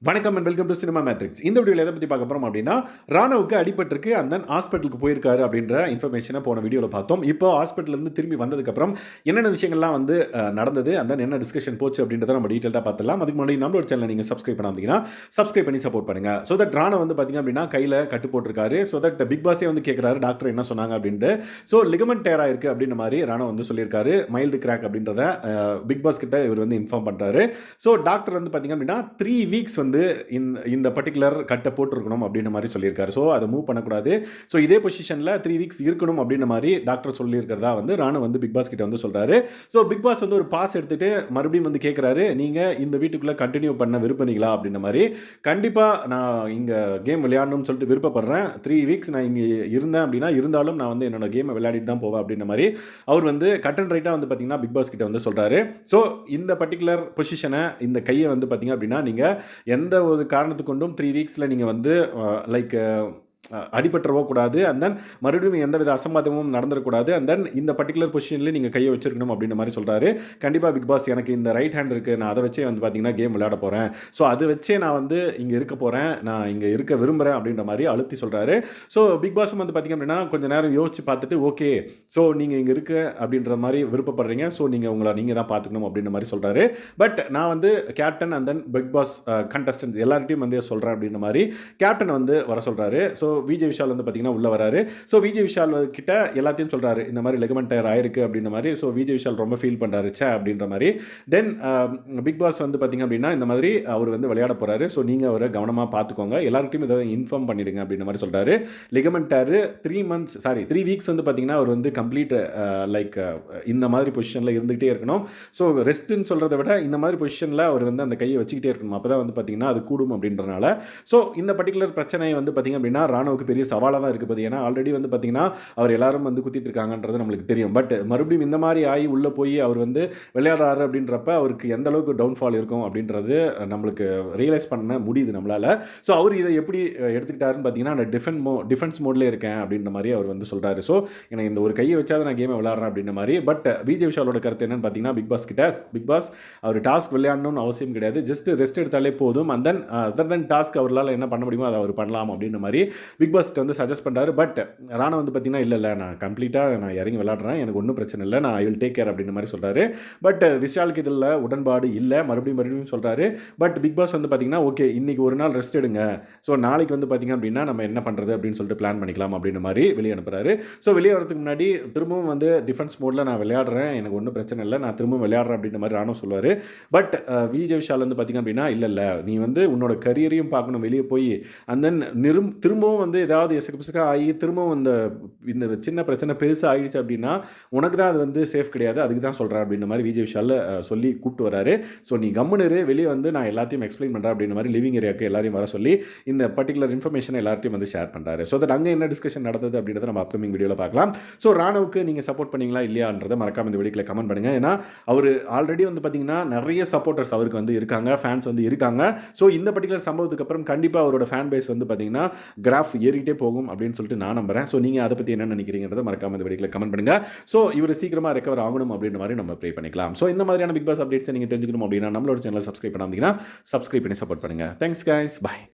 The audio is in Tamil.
வணக்கம் and welcome to cinema matrix. இந்த வீடியோவில் எதை பற்றி பார்க்க போகிறோம் அப்படின்னா, ராணுவுக்கு அடிபட்டிருக்கு அந்த ஹாஸ்பிட்டலுக்கு போயிருக்காரு அப்படின்ற இன்ஃபர்மேஷனை போன வீடியோவில் பார்த்தோம். இப்போ ஹாஸ்பிட்டலேருந்து திரும்பி வந்ததுக்கப்புறம் என்னென்ன விஷயங்கள்லாம் வந்து நடந்தது, அந்த என்ன டிஸ்கஷன் போச்சு அப்படின்றத நம்ம டீட்டெயிலாக பார்த்துலாம். அதுக்கு முன்னாடி நம்மளோட சேனலை நீங்கள் சப்ஸ்கிரைப் பண்ணாதீங்கன்னா சப்ஸ்கிரைப் பண்ணி சப்போர்ட் பண்ணுங்கள். ஸோ தட் ராணா வந்து பார்த்திங்க அப்படின்னா கையில் கட்டு போட்டிருக்காரு. ஸோ தட் பிக் பாஸே வந்து கேட்குறாரு டாக்டர் என்ன சொன்னாங்க அப்படின்ட்டு. ஸோ லிகமெண்ட் டேர் ஆயிருக்கு அப்படின்ற மாதிரி ராணா வந்து சொல்லியிருக்காரு. மைல்டு கிராக் அப்படின்றத பிக் பாஸ் கிட்ட இவர் வந்து இன்ஃபார்ம் பண்ணுறாரு. ஸோ டாக்டர் வந்து பார்த்திங்க அப்படின்னா 3 வீக்ஸ் வந்து இந்த பர்டிகுலர் கட்டை போட்டிருக்கணும் அப்படின்ற மாதிரி சொல்லியிருக்காரு. ஸோ அதை மூவ் பண்ணக்கூடாது. ஸோ இதே பொசிஷனில் 3 வீக்ஸ் இருக்கணும் அப்படின்ற மாதிரி டாக்டர் சொல்லியிருக்கிறதா வந்து ராணு வந்து பிக் பாஸ் கிட்ட வந்து சொல்கிறாரு. ஸோ பிக் பாஸ் வந்து ஒரு பாஸ் எடுத்துகிட்டு மறுபடியும் வந்து கேட்குறாரு, நீங்கள் இந்த வீட்டுக்குள்ளே கண்டினியூ பண்ண விருப்பனீங்களா அப்படின்ற மாதிரி. கண்டிப்பாக நான் இங்கே கேம் விளையாடணும்னு சொல்லிட்டு விருப்பப்படுறேன். 3 வீக்ஸ் நான் இங்கே இருந்தேன் அப்படின்னா இருந்தாலும் நான் வந்து என்னோட கேமை விளையாடிட்டு தான் போவேன் அப்படின்ற மாதிரி அவர் வந்து கட் அண்ட் ரைட்டாக வந்து பார்த்தீங்கன்னா பிக் பாஸ் கிட்ட வந்து சொல்கிறாரு. ஸோ இந்த பர்டிகுலர் பொசிஷனை, இந்த கையை வந்து பார்த்தீங்க அப்படின்னா நீங்கள் எந்த ஒரு காரணத்துக்கு கொண்டும் 3 வீக்ஸில் நீங்கள் வந்து லைக் அடிபட்டுறவோ கூடாது. அண்ட் தென் மறுபடியும் எந்தவித அசம்பாதமும் நடந்துடக்கூடாது. அண்ட் தென் இந்த பர்டிகுலர் பொசிஷன்லேயே நீங்கள் கையை வச்சிருக்கணும் அப்படின்ற மாதிரி சொல்கிறாரு. கண்டிப்பாக பிக் பாஸ் எனக்கு இந்த ரைட் ஹேண்ட் இருக்குது, நான் அதை வச்சே வந்து பார்த்தீங்கன்னா கேம் விளையாட போகிறேன். ஸோ அதை வச்சே நான் வந்து இங்கே இருக்க போகிறேன், நான் இங்கே இருக்க விரும்புகிறேன் அப்படின்ற மாதிரி அழுத்தி சொல்கிறாரு. ஸோ பிக் பாஸும் வந்து பார்த்திங்க அப்படின்னா கொஞ்சம் நேரம் யோசிச்சு பார்த்துட்டு ஓகே, ஸோ நீங்கள் இங்கே இருக்க அப்படின்ற மாதிரி விருப்பப்படுறீங்க, ஸோ நீங்கள் தான் பார்த்துக்கணும் அப்படின்ற மாதிரி சொல்கிறாரு. பட் நான் வந்து captain and then Bigg Boss contestants எல்லார்ட்டையும் வந்து சொல்கிறேன் அப்படின்ற மாதிரி கேப்டன் வந்து வர சொல்கிறாரு. ஸோ விஜய் விஷால் வந்து பார்த்தீங்கன்னா உள்ளே வராரு. ஸோ விஜய் விஷால் கிட்ட எல்லாத்தையும் சொல்கிறாரு, இந்த மாதிரி லெகமெண்ட் டயர் ஆயிருக்கு அப்படின்ற மாதிரி. ஸோ விஜய் விஷால் ரொம்ப ஃபீல் பண்ணுறாரு சே அப்படின்ற மாதிரி. தென் பிக் பாஸ் வந்து பார்த்தீங்க அப்படின்னா இந்த மாதிரி அவர் வந்து விளையாட போகிறாரு. ஸோ நீங்கள் அவரை கவனமாக பார்த்துக்கோங்க, எல்லாருக்கிட்டையும் இதை இன்ஃபார்ம் பண்ணிடுங்க அப்படின்ற மாதிரி சொல்கிறாரு. லெகமெண்ட் டயர் 3 வீக்ஸ் வந்து பார்த்தீங்கன்னா அவர் வந்து கம்ப்ளீட் லைக் இந்த மாதிரி பொசிஷனில் இருந்துகிட்டே இருக்கணும். ஸோ ரெஸ்ட்டுன்னு சொல்கிறத விட இந்த மாதிரி பொசிஷனில் அவர் வந்து அந்த கையை வச்சுக்கிட்டே இருக்கணும், அப்போ தான் வந்து பார்த்தீங்கன்னா அது கூடும் அப்படின்றனால. ஸோ இந்த பர்டிகுலர் பிரச்சனை வந்து பார்த்தீங்க அப்படின்னா ராணுவுக்கு பெரிய சவாலாக தான் இருக்குது. ஏன்னா ஆல்ரெடி வந்து பார்த்தீங்கன்னா அவர் எல்லாரும் வந்து குத்திட்டு இருக்காங்கன்றது நம்மளுக்கு தெரியும். பட் மறுபடியும் இந்த மாதிரி ஆகி உள்ளே போய் அவர் வந்து விளையாடுறாரு அப்படின்றப்ப அவருக்கு எந்த அளவுக்கு டவுன்ஃபால் இருக்கும் அப்படின்றது நம்மளுக்கு ரியலைஸ் பண்ண முடியுது நம்மளால். ஸோ அவர் இதை எப்படி எடுத்துக்கிட்டாருன்னு பார்த்தீங்கன்னா நான் டிஃபென்ஸ் மோட்லேயே இருக்கேன் அப்படின்ற மாதிரி அவர் வந்து சொல்கிறாரு. ஸோ எனக்கு இந்த ஒரு கையை வச்சாத நான் கேமை விளையாடுறேன் அப்படின்ற மாதிரி. பட் விஜய் விஷாலோட கருத்து என்னன்னு பார்த்தீங்கன்னா பிக் பாஸ் அவர் டாஸ்க் விளையாடணும்னு அவசியம் கிடையாது, ஜஸ்ட் ரெஸ்ட் எடுத்தாலே போதும். And then other then task அவரால் என்ன பண்ண முடியுமோ அதை அவர் பண்ணலாம் அப்படின்ற மாதிரி பிக் பாஸ் வந்து சஜஸ்ட் பண்ணுறாரு. பட் ராணா வந்து பார்த்தீங்கன்னா இல்லை நான் கம்ப்ளீட்டாக நான் இறங்கி விளையாடுறேன், எனக்கு ஒன்றும் பிரச்சனை இல்லை, நான் ஐ வில் டேக் கேர் அப்படின்ற மாதிரி சொல்கிறாரு. பட் விஷாலுக்கு இதில் உடன்பாடு இல்லை, மறுபடியும் சொல்கிறாரு. பட் பிக் பாஸ் வந்து பார்த்தீங்கன்னா ஓகே இன்றைக்கி ஒரு நாள் ரெஸ்ட் எடுங்க, ஸோ நாளைக்கு வந்து பார்த்தீங்க அப்படின்னா நம்ம என்ன பண்ணுறது அப்படின்னு சொல்லிட்டு பிளான் பண்ணிக்கலாம் அப்படின்ற மாதிரி வெளியே அனுப்புகிறாரு. ஸோ வெளியே வரதுக்கு முன்னாடி திரும்பவும் வந்து டிஃபென்ஸ் மோடில் நான் விளையாடுறேன், எனக்கு ஒன்றும் பிரச்சனை இல்லை, நான் திரும்பவும் விளையாடுறேன் அப்படின்ற மாதிரி ராணா சொல்லுவார். பட் விஜய் விஷால் வந்து பார்த்தீங்க அப்படின்னா இல்லை நீ வந்து உன்னோட கரியரையும் பார்க்கணும், வெளியே போய் அண்ட் தென் திரும்பவும் வந்து ஏதாவது பிசுக்காக ஆகி திரும்பவும் இந்த சின்ன பிரச்சனை பெருசாக ஆகிடுச்சு அப்படின்னா உனக்கு தான் அது வந்து சேஃப் கிடையாது, அதுக்கு தான் சொல்கிறேன் அப்படின்ற மாதிரி விஜய் விஷால் சொல்லி கூப்பிட்டு வராரு. ஸோ நீ கம்முனரு, வெளியே வந்து நான் எல்லாத்தையும் எக்ஸ்பிளைன் பண்ணுறேன் அப்படின்ற மாதிரி லிவிங் ஏரியாவுக்கு எல்லாரையும் வர சொல்லி இந்த பர்டிகுலர் இன்ஃபர்மேஷனை எல்லார்ட்டையும் வந்து ஷேர் பண்ணுறாரு. ஸோ தட் அங்கே என்ன டிஸ்கஷன் நடந்தது அப்படின்றத நம்ம அப்கமிங் வீடியோவில் பார்க்கலாம். ஸோ ராணுவுக்கு நீங்கள் சப்போர்ட் பண்ணீங்களா இல்லையான்றதை மறக்காம இந்த வீடியோவில் கமெண்ட் பண்ணுங்கள். ஏன்னா அவர் ஆல்ரெடி வந்து பார்த்தீங்கன்னா நிறைய சப்போர்ட்டர்ஸ் அவருக்கு வந்து இருக்காங்க, ஃபேன்ஸ் வந்து இருக்காங்க. ஸோ இந்த பர்டிகுலர் சம்பவத்துக்கு அப்புறம் கண்டிப்பாக அவரோட ஃபேன் பேஸ் வந்து பார்த்தீங்கன்னா கிராஃப் ஏறிட்டே போகும் அப்படின்னு சொல்லிட்டு நான் நம்புறேன். ஸோ நீங்கள் அதை பற்றி என்ன நினைக்கிறீங்கிறத மறக்காம இந்த வீடியோவில் கமெண்ட் பண்ணுங்க. ஸோ இவர் சீக்கிரமாக ரெக்கவர் ஆகணும் அப்படின்ற மாதிரி நம்ம ப்ரே பண்ணிக்கலாம். ஸோ இந்த மாதிரியான பிக் பாஸ் அப்டேட்ஸை நீங்கள் தெரிஞ்சுக்கணும் அப்படின்னா நம்மளோட சேனலை சப்ஸ்கிரைப் பண்ணாதீங்கன்னா சப்ஸ்கிரைப் பண்ணி சப்போர்ட் பண்ணுங்கள். Thanks guys, by.